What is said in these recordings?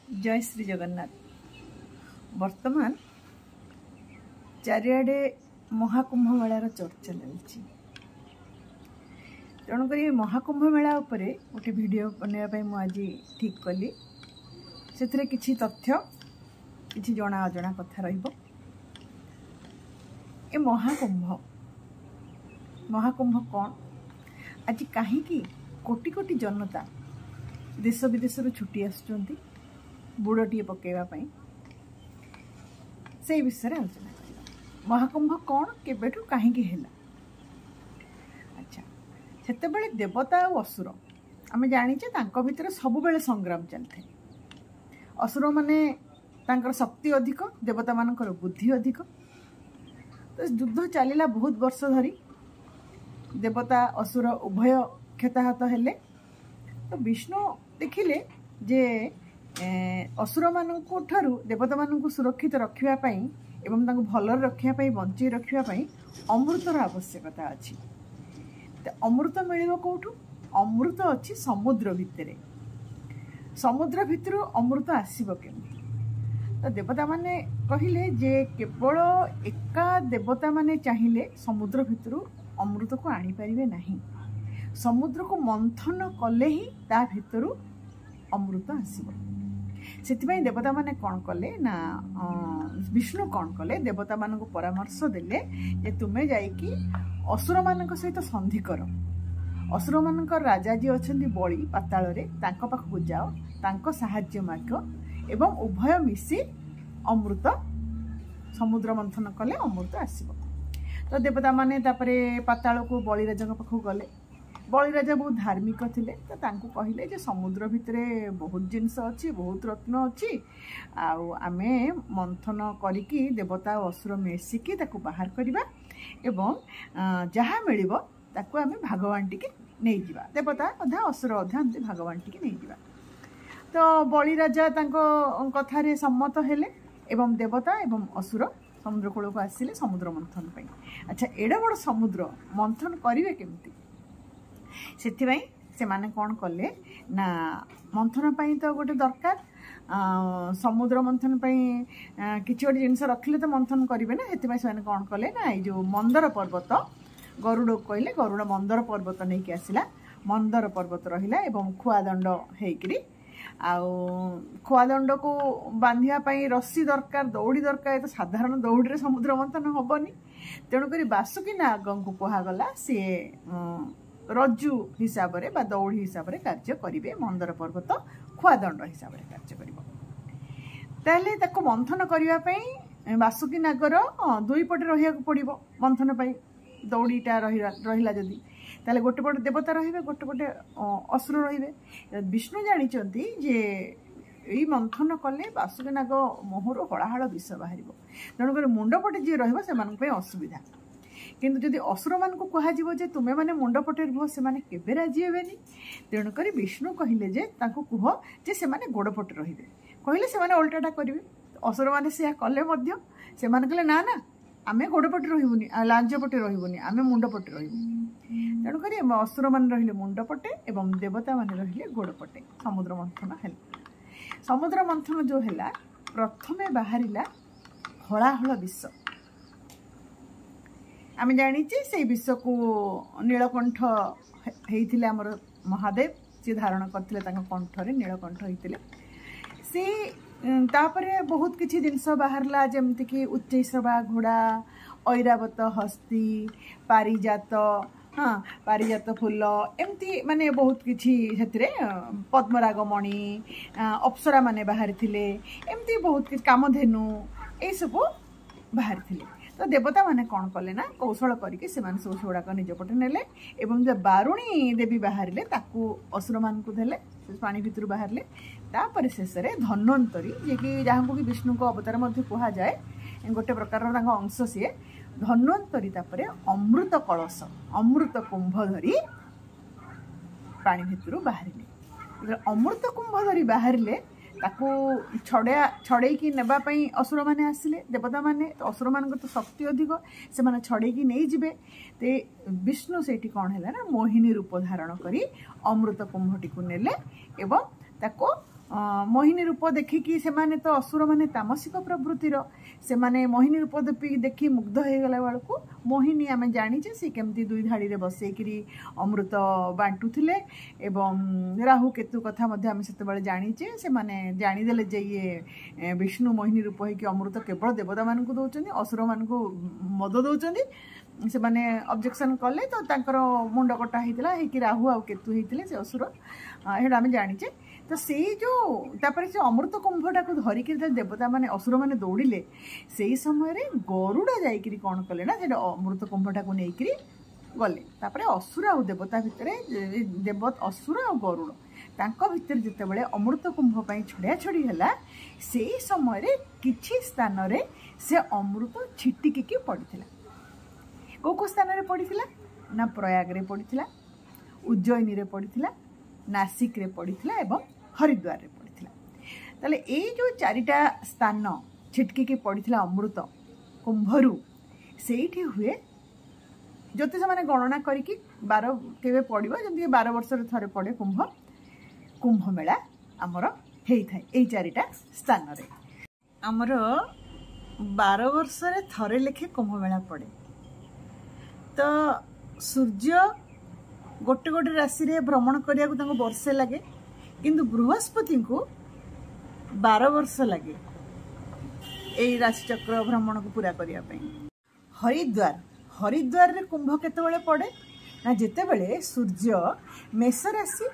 जय श्री जगन्नाथ। वर्तमान चारिआडे महाकुंभ मेलार चर्चा चलती, तेणुक महाकुंभ मेला उपरे गोटे वीडियो बनवाई मुझे ठीक कली। से किछि तथ्य किछि जना अजना कथा रहिबो। ए महाकुंभ कौन आज कहीं कोटि कोटि जनता देश विदेश छुट्टी आसुचंती बुड़ीए पकेवाई से विषय आलोचना करवा। महाकुंभ कौन केबेठु कहीं हैला। अच्छा, सेतेबेले देवता और असुर आमे जानिचे तांको भितर सब बेले संग्राम चलते। असुर माने तांकर शक्ति अधिक, देवता मानकर बुद्धि अधिक। तो युद्ध चलिला बहुत वर्ष धरी। देवता असुर उभय क्षताहत हेले। तो विष्णु देखिले जे असुर मानकु ठारू देवता मानकु सुरक्षित रखिया पई एवं तांको भलर रखिया पई बंची रखिया पई अमृतर आवश्यकता अछि। तो अमृत मिलिबो कोठु? अमृत अछि समुद्र भितरे। समुद्र भितरु अमृत आसीबो केमति? तो देवता माने कहिले जे केवल एका देवता माने चाहिए समुद्र भितरु अमृत को आनी पारिबे नहीं। समुद्र को मंथन कले ही ता भितरु अमृत आसीबो। सेतिबाई देवता माने कौन कले ना विष्णु कौन कले देवता मान को परामर्श देले जे तुमे जाइकी असुर मान सहित संधि कर। असुर मान राजा जी अछंती बळी पाताल रे तांको पाखकु जाओ, तांको सहाय्य माग एवं उभय मिसी अमृत समुद्र मंथन कले अमृत आसीबो। तो देवता माने तापरे पाताल को बळी राजा पाखकु गले। बळी राजा बहुत धार्मिक थिले। तो तांको कहिले जे समुद्र भितरे बहुत जिनस अछि, बहुत रत्न अछि, आउ आमे मंथन करिकी देवता और असुर मिसिकी ताकू बाहर करिबा एवं जहा मिलिबो ताकू आमे भगवान टिके नै जिबा। देवता अधा असुर अधा एमती भगवान टिके नै जिबा। तो बळी राजा तांको कथारे सम्मत हेले एवं देवता एवं असुर समुद्र कूल को आसिले समुद्र मंथन पई। अच्छा, एडा बड़ समुद्र मंथन करिवे केमती? सेथिबाई से माने कौन कले ना मंथन पाई तो गोटे दरकार। समुद्र मंथन पाई किछि गोटे जिनस रखिले तो मंथन करिवे ना। सेथिबाई से माने कौन कले ना ए जो मंदर पर्वत गरुड़ कहले गरुड़ मंदर पर्वत नहीं कि आसिला। मंदर पर्वत रहिला एवं खुआदंड हेकरी आउ खुआदंड को बांधिया पाई रस्सी दरकार, दौड़ी दरकार। तो साधारण दौड़ी रे समुद्र मंथन होबनी। तेणुक बासुकी नागं को कहागला सी रज्जु हिसाब रे बा दौड़ी हिसाब रे कार्य करिवे। मंदर पर्वत खुआदंड हिसाब रे कार्य करिवो। ताले ताको मंथन करिवा पई बासुकी नागर दुई पटे रहिया को पड़िबो। मंथन पई दौड़ीटा रहिला जदी ताले गोटे पटे देवता रहिबे, गोटे पटे असुर रहिबे। विष्णु जानिचंती जे एई मंथन कले बासुकी नाग मोहर हलाहल विष बाहरिबो। तेणुकर मुंडपटे जी रहिबो सेमान पे असुविधा। किंतु जदि असुर मान को कहा जीवो जे तुमे माने मुंडपटे रुह से माने केबे राजी हेबेनी। तेणुकर विष्णु कहिले जे ताको कुह जे से माने गोड़पटे रहिबे। कहिले से माने उल्टाटा करिवे। असुर माने से कले मध्य से माने कहले ना ना आमे गोड़पटे रहिबुनी, लांजपटे रहिबुनी, आमे मुंडपटे रहिबु। तेणुकर असुर मान रहिले मुंडपटे एवं देवता मान रहिले गोड़पटे। समुद्र मंथन हेला। समुद्र मंथन जो हेला प्रथमे बाहरिला हलाहल विष। आम जाचे से विष को नीलकंठ होते आमर महादेव सी धारण करते कंठरे नीलकंठ होते से तापरे बहुत किसी जिनस बाहरला जमती कि उच्चैश्रवा घोड़ा, ऐरावत हस्ती, पारिजात, हाँ पारिजात फूल एमती माने बहुत किसी पद्मरागमणि अप्सरा माने बाहरी थिले। एमती बहुत किसी कामधेनु ये सब बाहरी थिले। तो देवता माने कौन कले ना कौशल करके सब गुड़ाक निज पटे नेले एवं जो बारुणी देवी बाहरिले ताकू असुर मान को देले पानी भितर बाहरिले। तापर शेष में धन्वंतरी जे कि जहाँ कि विष्णु को अवतार मध्य कहा जाए गोटे प्रकार अंश सी धन्वंतरी तापर अमृत कलश अमृत कुंभ धरी पानी भितर बाहरिले। अमृत कुंभ धरी बाहरिले ताकू छड़ेकी नेबाई असुर माने आसिले देवता माने। तो असुर मान तो शक्ति अधिक से माने छड़ेकी नहीं जिबे। ते विष्णु सेठी कौन है ना मोहिनी रूप धारण करी अमृत कुंभटी को नेले एवं ताको मोहिनी रूप देखिकी से माने तो असुर माने तामसिक प्रवृत्तिर से माने मोहिनी रूप देखी मुग्ध हो गला बेलू मोहिनी आम जाचे सी केमती दुई धाड़ी रे बसैकरी अमृत बांटुले एवं राहु केतु कथा आम से जाचे से माने जानीदेले जे ये विष्णु मोहिनी रूप हो अमृत केवल देवता मान दौरान असुर मान मद दौरान से माने ऑब्जेक्शन कले तो तांकर मुंड कटा होता है राहु आ केतु होते से असुर ये आम जाचे तो से जो तापर से अमृत कुंभटा को धरिक देवता माने असुर माने दौड़े से समय रे गरुड़ा जाइकरी कौन कले ना से अमृत कुंभटा को लेकिरी गले तापर असुर आ देवता भितर देव असुर आ गरुड़ तांको भितर जितेबाला अमृत कुंभ पर छड़ा छड़ी है से समय रे किछि स्थान रे से अमृत छिटिकी पड़ता को स्थान रे पड़ता ना प्रयाग रे पड़ता उज्जयिनी रे पड़ता नासिक रे पड़ता एवं हरिद्वार रे पड़ता ताले ए जो चारिटा स्थान छिटकी पड़ता अमृत कुंभरू से हुए ज्योतिष मैंने गणना करके 12 केवे पड़ो जमी 12 वर्ष थे पड़े कुंभ कुंभ मेला आमर होता है चारिटा स्थान रे आमर 12 वर्ष थे लेखे कुंभ मेला पड़े तो सूर्य गोटे गोटे राशि रे भ्रमण करिया को वर्षे लगे किंतु बृहस्पति को 12 वर्ष लगे यही राशि चक्र भ्रमण को पूरा करने हरिद्वार हरिद्वार रे कुंभ केतेबेले पड़े ना जेतेबेले सूर्य मेष राशि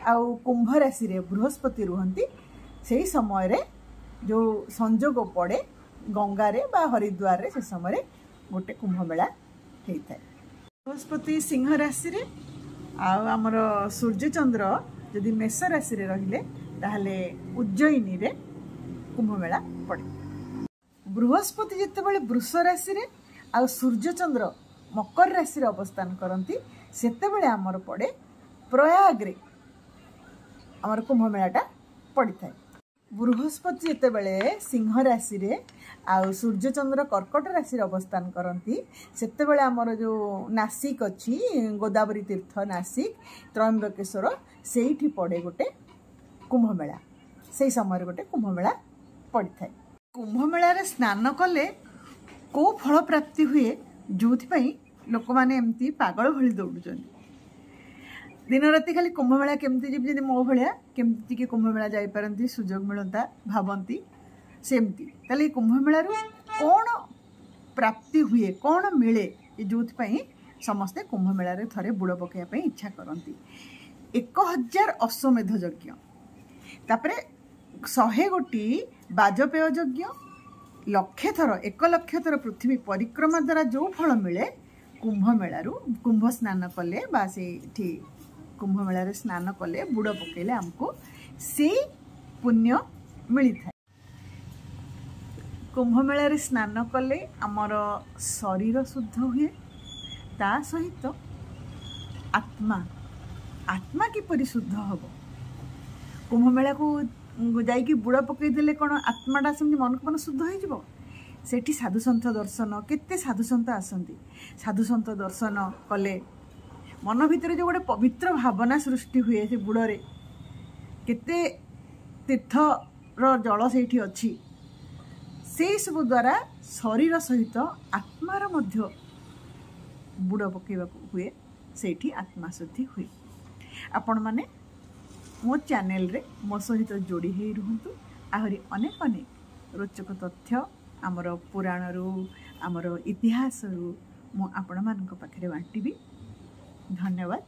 आउ कुंभ राशि रे बृहस्पति रुहंती से समय रे जो संजोग पड़े गंगा रे बा हरिद्वार रे से समय रे गोटे कुंभ मेला होता है बृहस्पति सिंह राशि रे आमर सूर्य चंद्र जदि मेष राशि रे रहिले ताहले उज्जयिनी रे कुंभ मेला पड़े बृहस्पति जितेबाला वृष राशि रे आ सूर्य चंद्र मकर राशि रे अवस्थान करती सेतेबेले आमर पड़े प्रयाग रे आमर कुंभ मेलाटा पड़ी था बृहस्पति जितेबाला सिंह राशि रे आ सूर्य चंद्र कर्कट राशि रे अवस्थान करती सेतेबेले आमर जो नासिक अच्छी गोदावरी तीर्थ नासिक त्रयंबकेश्वर सेठी पड़े गोटे कुंभ मेला से समय गोटे कुंभ मेला पड़ी था कुंभ मेला रे स्नान कले को फल प्राप्ति हुए जो लोक मैंने एमती पागल भली दौड़ुं दिन राति खाली कुंभ मेला केमती जी मो भाया केमती कुंभ मेला जापारती सुजोग मिलता भावती सेमती ताले कुंभ मेला कौन प्राप्ति हुए कौन मिले जो समस्ते कुंभ मेला रे थरे बुड़ पकाइबा इच्छा करती 1000 अश्वमेध यज्ञ तापरे 100 गोटी बाजपेय यज्ञ लक्षे थर 1 लक्ष थर पृथ्वी परिक्रमा द्वारा जो फल मिले कुंभ मेलारू कुंभ स्नान कले बा से कुंभ मेला रे स्नान कले बुड़ पकेले आमको से पुण्य मिलता है कुंभ मेला रे स्नान कले आमर शरीर शुद्ध हुए ता सहित आत्मा आत्मा किपरि शुद्ध हम कुंभ मेला को जाइकी बुड़ पकईदेले कौन आत्माटा सेमती मन को मन शुद्ध हो सेठी साधुसंत दर्शन केते साधुसंत आसती साधुसंत दर्शन कले मन भितर जो गोटे पवित्र भावना सृष्टि हुए से बुड़े केते तीर्थर जल सेठी अच्छी से सब द्वारा शरीर सहित आत्मार मध्य बुड़ पकेबा हुए सेठी आत्मा शुद्धि हुए आपण माने मो चैनल रे मो सहित जोड़ी हो रुहतु आहरी अनेक अनेक रोचक तथ्य आमर पुराण रू आमर इतिहास रू मो आपण मानक पाखरे बांटिबी धन्यवाद।